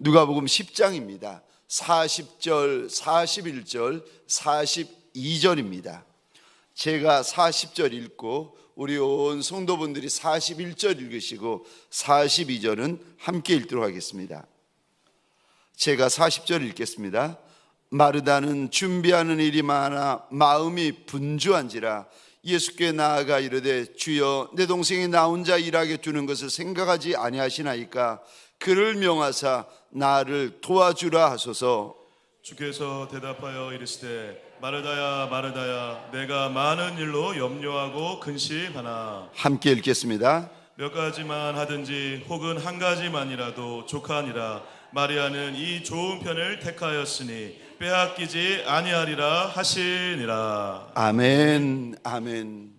누가복음 10장입니다. 40절, 41절, 42절입니다. 제가 40절 읽고 우리 온 성도분들이 41절 읽으시고 42절은 함께 읽도록 하겠습니다. 제가 40절 읽겠습니다. 마르다는 준비하는 일이 많아 마음이 분주한지라 예수께 나아가 이르되 주여 내 동생이 나 혼자 일하게 두는 것을 생각하지 아니하시나이까 그를 명하사 나를 도와주라 하소서. 주께서 대답하여 이르시되 마르다야 마르다야 내가 많은 일로 염려하고 근심하나. 함께 읽겠습니다. 몇 가지만 하든지 혹은 한 가지만이라도 족하니라. 마리아는 이 좋은 편을 택하였으니 빼앗기지 아니하리라 하시니라. 아멘. 아멘.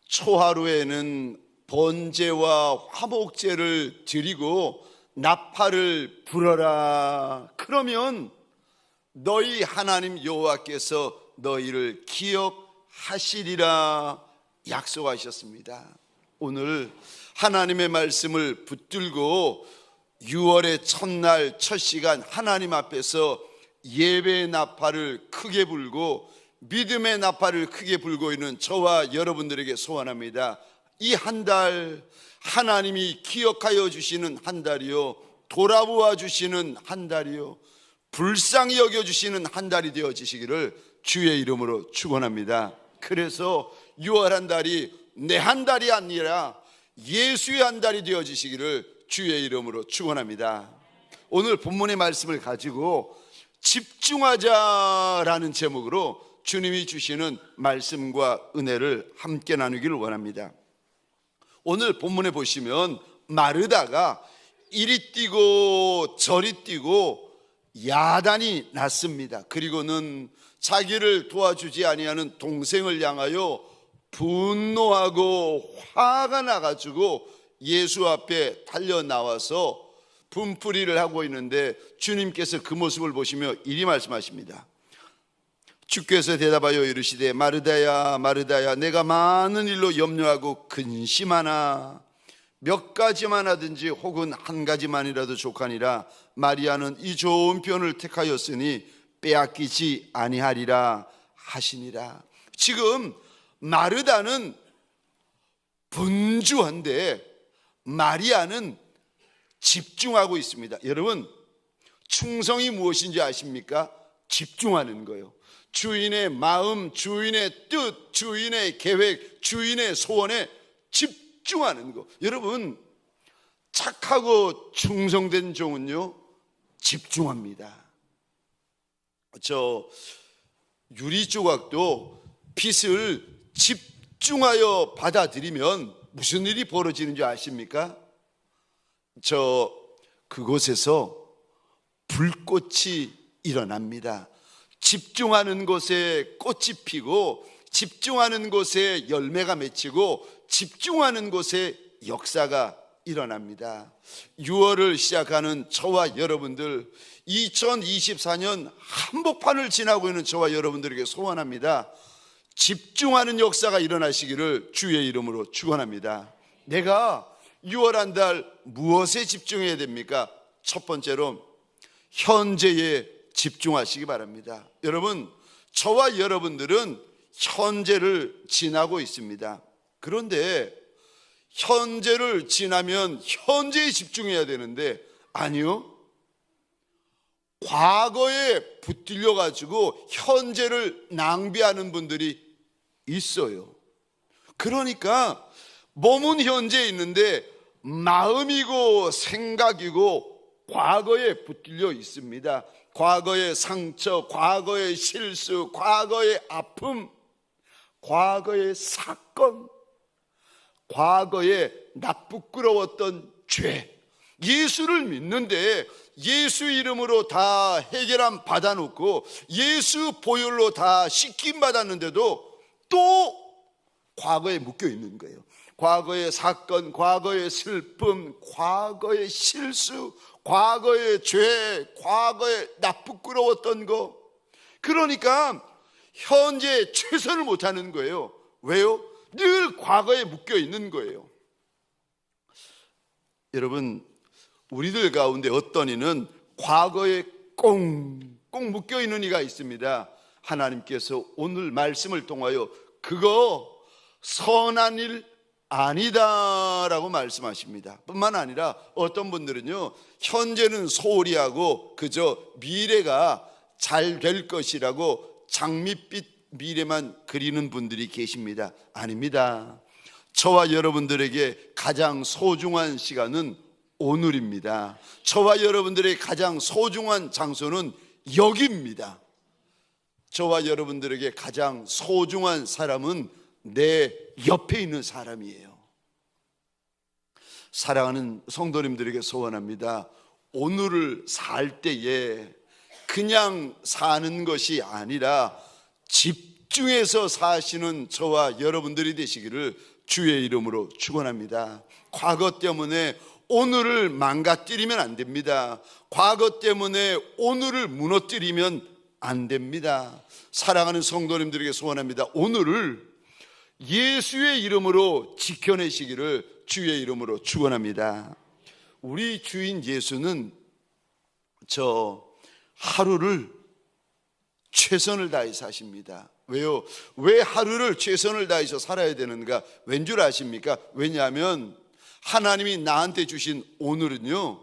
초하루에는 번제와 화목제를 드리고 나팔을 불어라. 그러면 너희 하나님 여호와께서 너희를 기억하시리라 약속하셨습니다. 오늘 하나님의 말씀을 붙들고 6월의 첫날 첫 시간 하나님 앞에서 예배의 나팔을 크게 불고 믿음의 나팔을 크게 불고 있는 저와 여러분들에게 소원합니다. 이 한 달 하나님이 기억하여 주시는 한 달이요, 돌아보아 주시는 한 달이요, 불쌍히 여겨주시는 한 달이 되어지시기를 주의 이름으로 축원합니다. 그래서 6월 한 달이 내 한 달이 아니라 예수의 한 달이 되어지시기를 주의 이름으로 축원합니다. 오늘 본문의 말씀을 가지고 집중하자라는 제목으로 주님이 주시는 말씀과 은혜를 함께 나누기를 원합니다. 오늘 본문에 보시면 마르다가 이리 뛰고 저리 뛰고 야단이 났습니다. 그리고는 자기를 도와주지 아니하는 동생을 향하여 분노하고 화가 나가지고 예수 앞에 달려나와서 분풀이를 하고 있는데 주님께서 그 모습을 보시며 이리 말씀하십니다. 주께서 대답하여 이르시되 마르다야 마르다야 내가 많은 일로 염려하고 근심하나 몇 가지만 하든지 혹은 한 가지만이라도 족하니라. 마리아는 이 좋은 편을 택하였으니 빼앗기지 아니하리라 하시니라. 지금 마르다는 분주한데 마리아는 집중하고 있습니다. 여러분, 충성이 무엇인지 아십니까? 집중하는 거예요. 주인의 마음, 주인의 뜻, 주인의 계획, 주인의 소원에 집중하는 거. 여러분, 착하고 충성된 종은요 집중합니다. 저 유리 조각도 빛을 집중하여 받아들이면 무슨 일이 벌어지는지 아십니까? 저 그곳에서 불꽃이 일어납니다. 집중하는 곳에 꽃이 피고 집중하는 곳에 열매가 맺히고 집중하는 곳에 역사가 일어납니다. 6월을 시작하는 저와 여러분들, 2024년 한복판을 지나고 있는 저와 여러분들에게 소원합니다. 집중하는 역사가 일어나시기를 주의 이름으로 축원합니다. 내가 6월 한 달 무엇에 집중해야 됩니까? 첫 번째로 현재에 집중하시기 바랍니다. 여러분, 저와 여러분들은 현재를 지나고 있습니다. 그런데 현재를 지나면 현재에 집중해야 되는데 아니요, 과거에 붙들려 가지고 현재를 낭비하는 분들이 있어요. 그러니까 몸은 현재에 있는데 마음이고 생각이고 과거에 붙들려 있습니다. 과거의 상처, 과거의 실수, 과거의 아픔, 과거의 사건, 과거에 나쁘끄러웠던 죄, 예수를 믿는데 예수 이름으로 다 해결함 받아놓고 예수 보혈로 다 씻김 받았는데도 또 과거에 묶여 있는 거예요. 과거의 사건, 과거의 슬픔, 과거의 실수, 과거의 죄, 과거에 나쁘끄러웠던 거. 그러니까 현재에 최선을 못하는 거예요. 왜요? 늘 과거에 묶여 있는 거예요. 여러분, 우리들 가운데 어떤 이는 과거에 꽁꽁 묶여있는 이가 있습니다. 하나님께서 오늘 말씀을 통하여 그거 선한 일 아니다 라고 말씀하십니다. 뿐만 아니라 어떤 분들은요, 현재는 소홀히 하고 그저 미래가 잘 될 것이라고 장밋빛 미래만 그리는 분들이 계십니다. 아닙니다. 저와 여러분들에게 가장 소중한 시간은 오늘입니다. 저와 여러분들의 가장 소중한 장소는 여기입니다. 저와 여러분들에게 가장 소중한 사람은 내 옆에 있는 사람이에요. 사랑하는 성도님들에게 소원합니다. 오늘을 살 때에 그냥 사는 것이 아니라 집중해서 사시는 저와 여러분들이 되시기를 주의 이름으로 축원합니다. 과거 때문에 오늘을 망가뜨리면 안 됩니다. 과거 때문에 오늘을 무너뜨리면 안 됩니다. 사랑하는 성도님들에게 소원합니다. 오늘을 예수의 이름으로 지켜내시기를 주의 이름으로 축원합니다. 우리 주인 예수는 저 하루를 최선을 다해 사십니다. 왜요? 왜 하루를 최선을 다해서 살아야 되는가? 왠 줄 아십니까? 왜냐하면 하나님이 나한테 주신 오늘은요,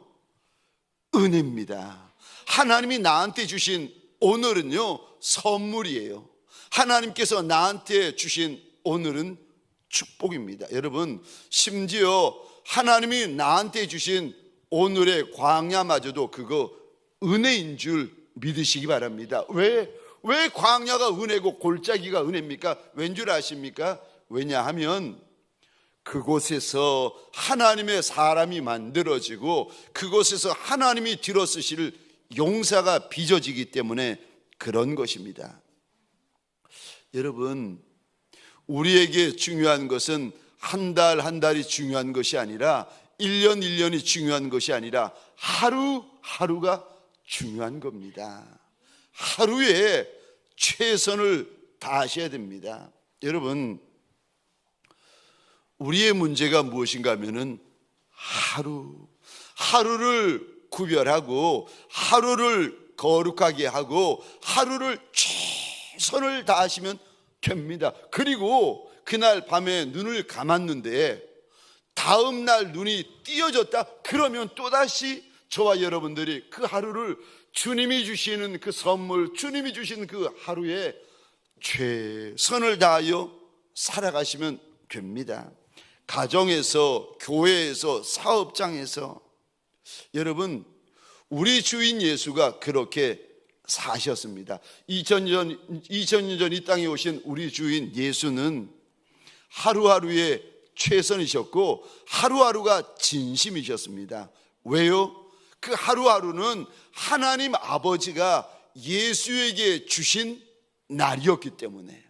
은혜입니다. 하나님이 나한테 주신 오늘은요, 선물이에요. 하나님께서 나한테 주신 오늘은 축복입니다. 여러분, 심지어 하나님이 나한테 주신 오늘의 광야마저도 그거 은혜인 줄 믿으시기 바랍니다. 왜 광야가 은혜고 골짜기가 은혜입니까? 왠 줄 아십니까? 왜냐하면 그곳에서 하나님의 사람이 만들어지고 그곳에서 하나님이 들어쓰실 용사가 빚어지기 때문에 그런 것입니다. 여러분, 우리에게 중요한 것은 한 달 한 달이 중요한 것이 아니라 1년 1년이 중요한 것이 아니라 하루 하루가 중요한 겁니다. 하루에 최선을 다하셔야 됩니다. 여러분, 우리의 문제가 무엇인가 하면은 하루를 구별하고 하루를 거룩하게 하고 하루를 최선을 다하시면 됩니다. 그리고 그날 밤에 눈을 감았는데 다음 날 눈이 띄어졌다 그러면 또다시 저와 여러분들이 그 하루를 주님이 주시는 그 선물, 주님이 주신 그 하루에 최선을 다하여 살아가시면 됩니다. 가정에서, 교회에서, 사업장에서. 여러분, 우리 주인 예수가 그렇게 사셨습니다. 2000년 전 이 땅에 오신 우리 주인 예수는 하루하루의 최선이셨고 하루하루가 진심이셨습니다. 왜요? 그 하루하루는 하나님 아버지가 예수에게 주신 날이었기 때문에,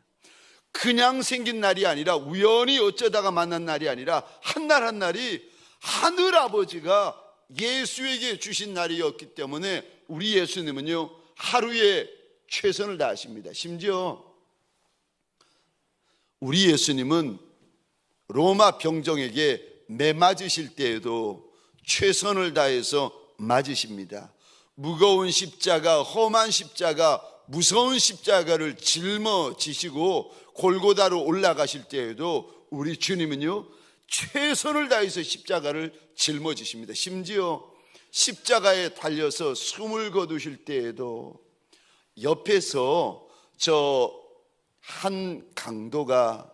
그냥 생긴 날이 아니라 우연히 어쩌다가 만난 날이 아니라 한 날 한 날이 하늘 아버지가 예수에게 주신 날이었기 때문에 우리 예수님은요 하루에 최선을 다하십니다. 심지어 우리 예수님은 로마 병정에게 매 맞으실 때에도 최선을 다해서 맞으십니다. 무거운 십자가, 험한 십자가, 무서운 십자가를 짊어지시고 골고다로 올라가실 때에도 우리 주님은요 최선을 다해서 십자가를 짊어지십니다. 심지어 십자가에 달려서 숨을 거두실 때에도 옆에서 저 한 강도가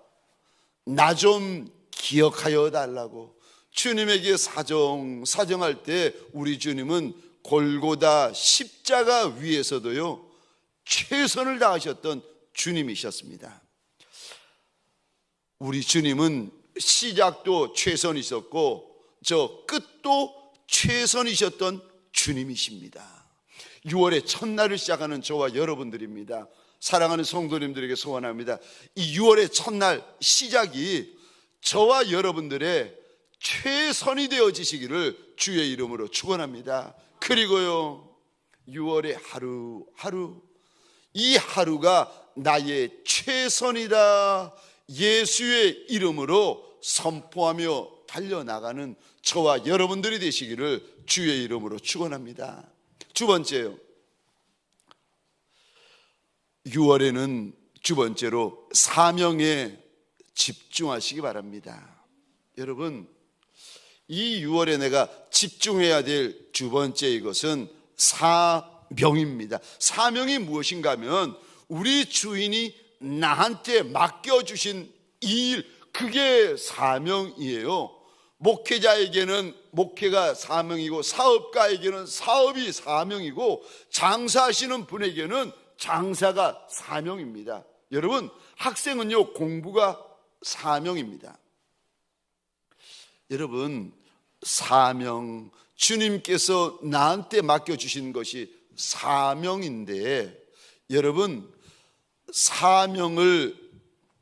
나 좀 기억하여 달라고 주님에게 사정할 때 우리 주님은 골고다 십자가 위에서도요 최선을 다하셨던 주님이셨습니다. 우리 주님은 시작도 최선이셨고 저 끝도 최선이셨던 주님이십니다. 6월의 첫날을 시작하는 저와 여러분들입니다. 사랑하는 성도님들에게 소원합니다. 이 6월의 첫날 시작이 저와 여러분들의 최선이 되어지시기를 주의 이름으로 축원합니다. 그리고요 6월의 하루 이 하루가 나의 최선이다 예수의 이름으로 선포하며 달려나가는 저와 여러분들이 되시기를 주의 이름으로 축원합니다. 두 번째요, 6월에는 두 번째로 사명에 집중하시기 바랍니다. 여러분, 이 6월에 내가 집중해야 될 두 번째 이것은 사명입니다. 사명이 무엇인가 하면 우리 주인이 나한테 맡겨주신 이 일, 그게 사명이에요. 목회자에게는 목회가 사명이고, 사업가에게는 사업이 사명이고, 장사하시는 분에게는 장사가 사명입니다. 여러분, 학생은요, 공부가 사명입니다. 여러분, 사명, 주님께서 나한테 맡겨주신 것이 사명인데, 여러분, 사명을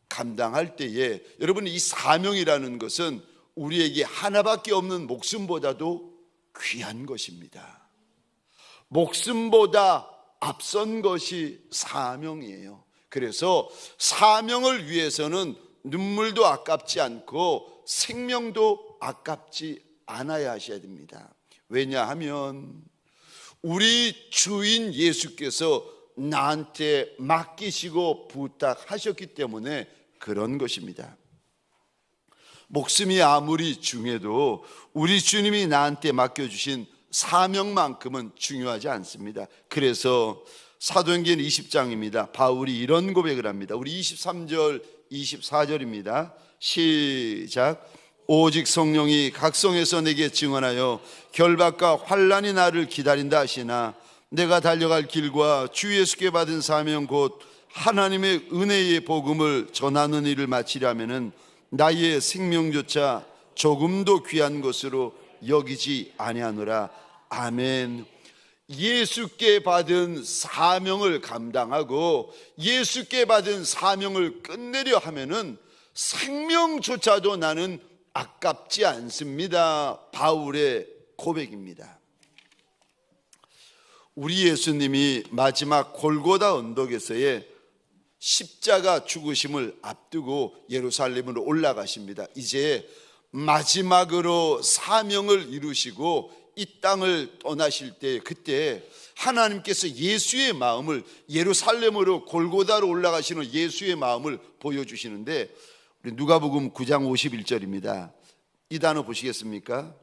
감당할 때에 여러분, 이 사명이라는 것은 우리에게 하나밖에 없는 목숨보다도 귀한 것입니다. 목숨보다 앞선 것이 사명이에요. 그래서 사명을 위해서는 눈물도 아깝지 않고 생명도 아깝지 않아야 하셔야 됩니다. 왜냐하면 우리 주인 예수께서 나한테 맡기시고 부탁하셨기 때문에 그런 것입니다. 목숨이 아무리 중해도 우리 주님이 나한테 맡겨주신 사명만큼은 중요하지 않습니다. 그래서 사도행전 20장입니다. 바울이 이런 고백을 합니다. 우리 23절 24절입니다. 시작. 오직 성령이 각성에서 내게 증언하여 결박과 환난이 나를 기다린다 하시나 내가 달려갈 길과 주 예수께 받은 사명 곧 하나님의 은혜의 복음을 전하는 일을 마치려면은 나의 생명조차 조금도 귀한 것으로 여기지 아니하노라. 아멘. 예수께 받은 사명을 감당하고 예수께 받은 사명을 끝내려 하면은 생명조차도 나는 아깝지 않습니다. 바울의 고백입니다. 우리 예수님이 마지막 골고다 언덕에서의 십자가 죽으심을 앞두고 예루살렘으로 올라가십니다. 이제 마지막으로 사명을 이루시고 이 땅을 떠나실 때, 그때 하나님께서 예수의 마음을, 예루살렘으로 골고다로 올라가시는 예수의 마음을 보여주시는데, 우리 누가복음 9장 51절입니다. 이 단어 보시겠습니까?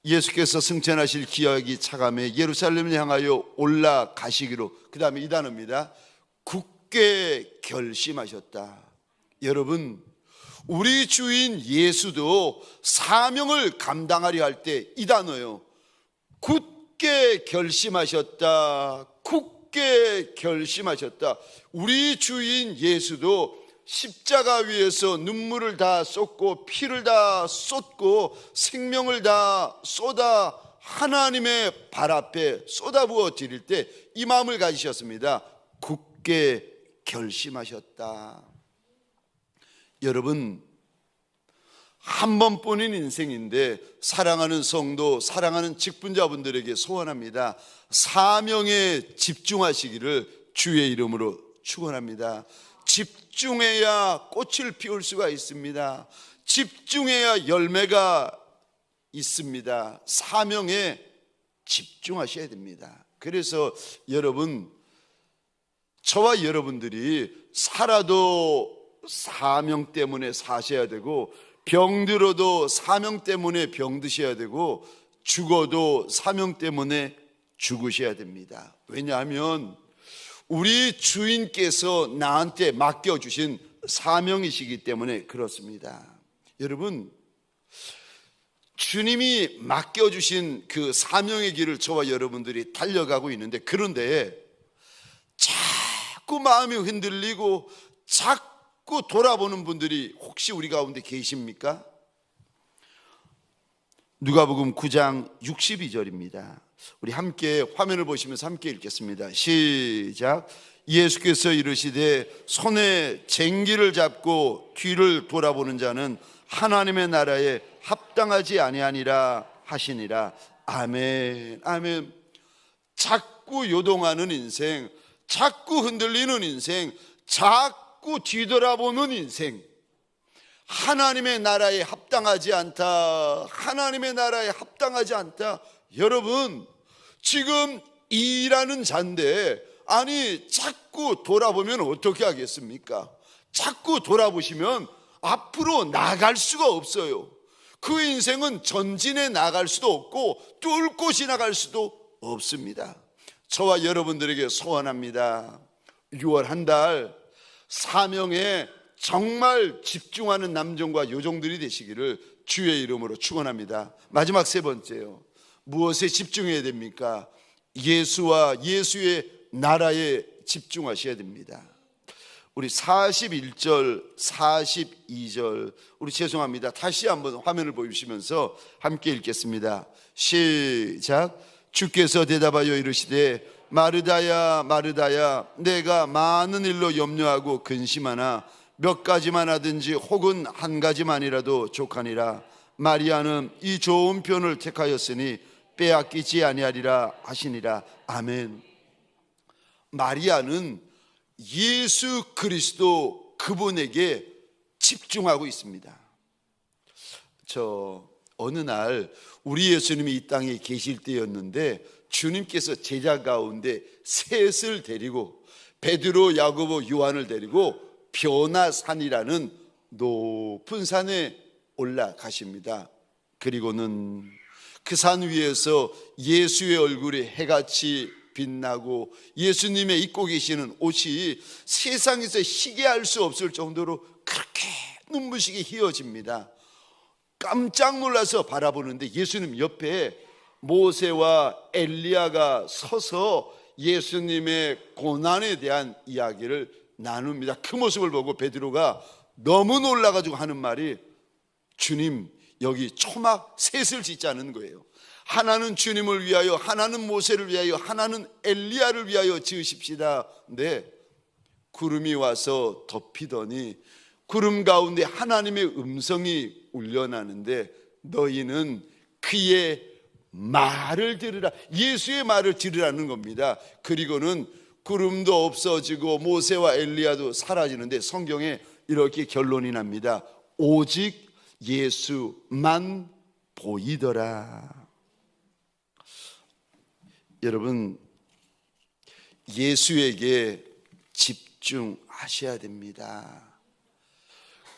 예수께서 승천하실 기약이 차감해 예루살렘을 향하여 올라가시기로, 그 다음에 이 단어입니다. 굳게 결심하셨다. 여러분, 우리 주인 예수도 사명을 감당하려 할 때 이 단어요, 굳게 결심하셨다. 굳게 결심하셨다. 우리 주인 예수도 십자가 위에서 눈물을 다 쏟고 피를 다 쏟고 생명을 다 쏟아 하나님의 발 앞에 쏟아부어 드릴 때 이 마음을 가지셨습니다. 굳게 결심하셨다. 여러분, 한 번뿐인 인생인데 사랑하는 성도, 사랑하는 직분자분들에게 소원합니다. 사명에 집중하시기를 주의 이름으로 축원합니다. 집중해야 꽃을 피울 수가 있습니다. 집중해야 열매가 있습니다. 사명에 집중하셔야 됩니다. 그래서 여러분, 저와 여러분들이 살아도 사명 때문에 사셔야 되고, 병들어도 사명 때문에 병드셔야 되고, 죽어도 사명 때문에 죽으셔야 됩니다. 왜냐하면 우리 주인께서 나한테 맡겨주신 사명이시기 때문에 그렇습니다. 여러분, 주님이 맡겨주신 그 사명의 길을 저와 여러분들이 달려가고 있는데, 그런데 자꾸 마음이 흔들리고 자꾸 돌아보는 분들이 혹시 우리 가운데 계십니까? 누가복음 9장 62절입니다. 우리 함께 화면을 보시면서 함께 읽겠습니다. 시작. 예수께서 이르시되 손에 쟁기를 잡고 뒤를 돌아보는 자는 하나님의 나라에 합당하지 아니하니라 하시니라. 아멘. 아멘. 자꾸 요동하는 인생, 자꾸 흔들리는 인생, 자꾸 뒤돌아보는 인생, 하나님의 나라에 합당하지 않다. 하나님의 나라에 합당하지 않다. 여러분, 지금 일하는 자인데, 아니 자꾸 돌아보면 어떻게 하겠습니까? 자꾸 돌아보시면 앞으로 나갈 수가 없어요. 그 인생은 전진해 나갈 수도 없고 뚫고 지나갈 수도 없습니다. 저와 여러분들에게 소원합니다. 6월 한 달 사명에 정말 집중하는 남종과 여종들이 되시기를 주의 이름으로 축원합니다. 마지막 세 번째요. 무엇에 집중해야 됩니까? 예수와 예수의 나라에 집중하셔야 됩니다. 우리 41절, 42절, 우리 죄송합니다. 다시 한번 화면을 보여주시면서 함께 읽겠습니다. 시작. 주께서 대답하여 이르시되 마르다야 마르다야, 내가 많은 일로 염려하고 근심하나 몇 가지만 하든지 혹은 한 가지만이라도 족하니라. 마리아는 이 좋은 편을 택하였으니 빼앗기지 아니하리라 하시니라. 아멘. 마리아는 예수 그리스도 그분에게 집중하고 있습니다. 어느 날 우리 예수님이 이 땅에 계실 때였는데 주님께서 제자 가운데 셋을 데리고 베드로, 야고보, 요한을 데리고 변화산이라는 높은 산에 올라가십니다. 그리고는 그 산 위에서 예수의 얼굴이 해같이 빛나고 예수님의 입고 계시는 옷이 세상에서 희게할 수 없을 정도로 그렇게 눈부시게 휘어집니다. 깜짝 놀라서 바라보는데 예수님 옆에 모세와 엘리야가 서서 예수님의 고난에 대한 이야기를 나눕니다. 그 모습을 보고 베드로가 너무 놀라가지고 하는 말이, 주님, 여기 초막 셋을 짓자는 거예요. 하나는 주님을 위하여, 하나는 모세를 위하여, 하나는 엘리야를 위하여 지으십시다. 근데 구름이 와서 덮이더니 구름 가운데 하나님의 음성이 울려나는데 너희는 그의 말을 들으라. 예수의 말을 들으라는 겁니다. 그리고는 구름도 없어지고 모세와 엘리야도 사라지는데 성경에 이렇게 결론이 납니다. 오직 예수만 보이더라. 여러분, 예수에게 집중하셔야 됩니다.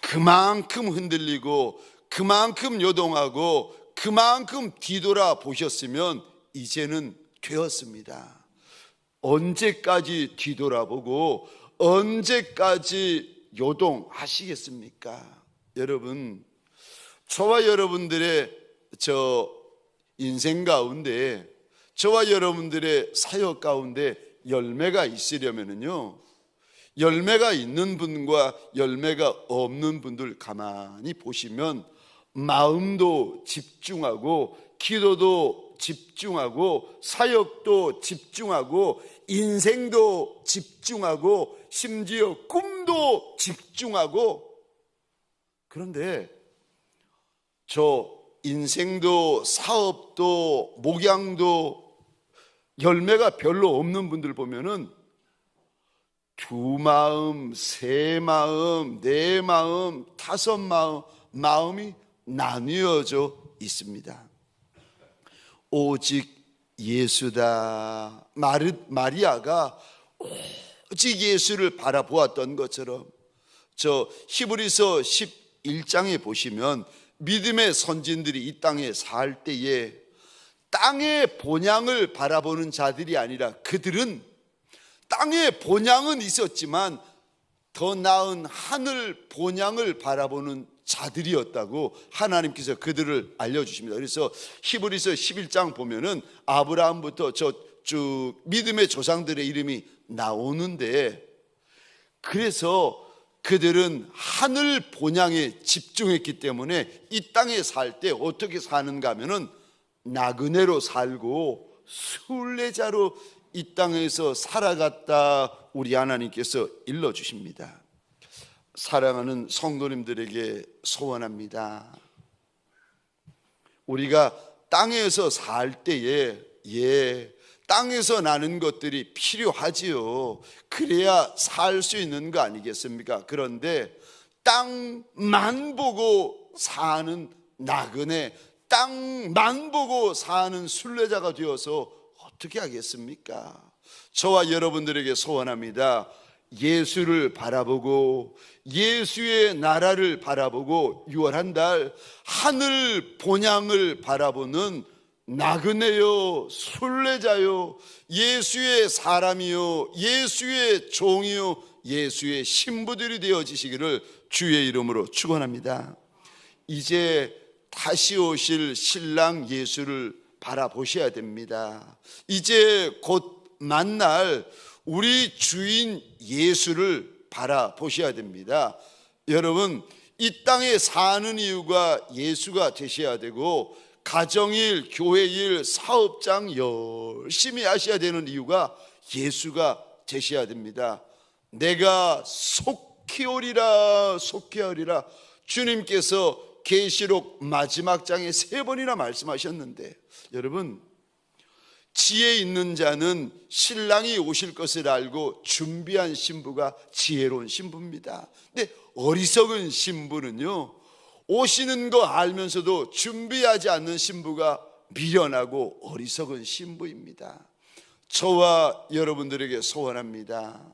그만큼 흔들리고 그만큼 요동하고 그만큼 뒤돌아 보셨으면 이제는 되었습니다. 언제까지 뒤돌아보고 언제까지 요동하시겠습니까? 여러분, 저와 여러분들의 인생 가운데, 저와 여러분들의 사역 가운데 열매가 있으려면요, 열매가 있는 분과 열매가 없는 분들 가만히 보시면 마음도 집중하고 기도도 집중하고 사역도 집중하고 인생도 집중하고 심지어 꿈도 집중하고, 그런데 저 인생도 사업도 목양도 열매가 별로 없는 분들 보면은 두 마음, 세 마음, 네 마음, 다섯 마음이 나뉘어져 있습니다. 오직 예수다. 마리아가 오직 예수를 바라보았던 것처럼 히브리서 11장에 보시면 믿음의 선진들이 이 땅에 살 때에 땅의 본향을 바라보는 자들이 아니라 그들은 땅의 본향은 있었지만 더 나은 하늘 본향을 바라보는 자들이었다고 하나님께서 그들을 알려주십니다. 그래서 히브리서 11장 보면은 아브라함부터 쭉 믿음의 조상들의 이름이 나오는데, 그래서 그들은 하늘 본향에 집중했기 때문에 이 땅에 살 때 어떻게 사는가 하면은 나그네로 살고 순례자로 이 땅에서 살아갔다 우리 하나님께서 일러주십니다. 사랑하는 성도님들에게 소원합니다. 우리가 땅에서 살 때에 땅에서 나는 것들이 필요하지요. 그래야 살 수 있는 거 아니겠습니까? 그런데 땅만 보고 사는 나그네, 땅만 보고 사는 순례자가 되어서 어떻게 하겠습니까? 저와 여러분들에게 소원합니다. 예수를 바라보고 예수의 나라를 바라보고 6월 한 달 하늘 본향을 바라보는 나그네요, 순례자요, 예수의 사람이요, 예수의 종이요, 예수의 신부들이 되어지시기를 주의 이름으로 축원합니다. 이제 다시 오실 신랑 예수를 바라보셔야 됩니다. 이제 곧 만날 우리 주인 예수를 바라보셔야 됩니다. 여러분, 이 땅에 사는 이유가 예수가 되셔야 되고, 가정일, 교회일, 사업장 열심히 하셔야 되는 이유가 예수가 되셔야 됩니다. 내가 속히 오리라, 속히 오리라. 주님께서 계시록 마지막 장에 3번이나 말씀하셨는데, 여러분, 지혜 있는 자는 신랑이 오실 것을 알고 준비한 신부가 지혜로운 신부입니다. 근데 어리석은 신부는요, 오시는 거 알면서도 준비하지 않는 신부가 미련하고 어리석은 신부입니다. 저와 여러분들에게 소원합니다.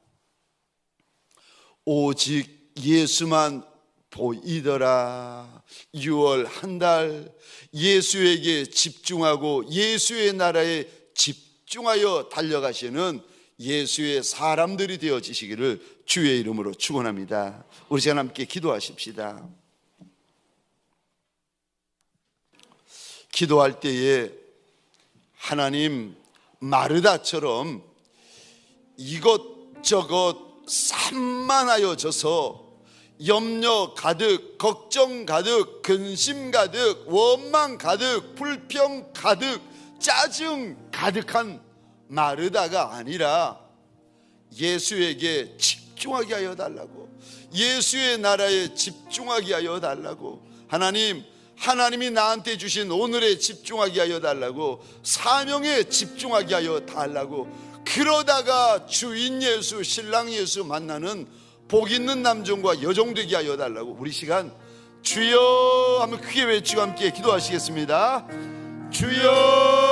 오직 예수만 보이더라. 6월 한 달 예수에게 집중하고 예수의 나라에 집중하여 달려가시는 예수의 사람들이 되어지시기를 주의 이름으로 축원합니다. 우리 시간 함께 기도하십시다. 기도할 때에 하나님, 마르다처럼 이것저것 산만하여져서 염려 가득, 걱정 가득, 근심 가득, 원망 가득, 불평 가득, 짜증 가득한 마르다가 아니라 예수에게 집중하게 하여 달라고, 예수의 나라에 집중하게 하여 달라고, 하나님이 나한테 주신 오늘에 집중하게 하여 달라고, 사명에 집중하게 하여 달라고, 그러다가 주인 예수, 신랑 예수 만나는 복 있는 남종과 여종 되게 하여 달라고. 우리 시간 주여 하면 크게 외치고 함께 기도하시겠습니다. 주여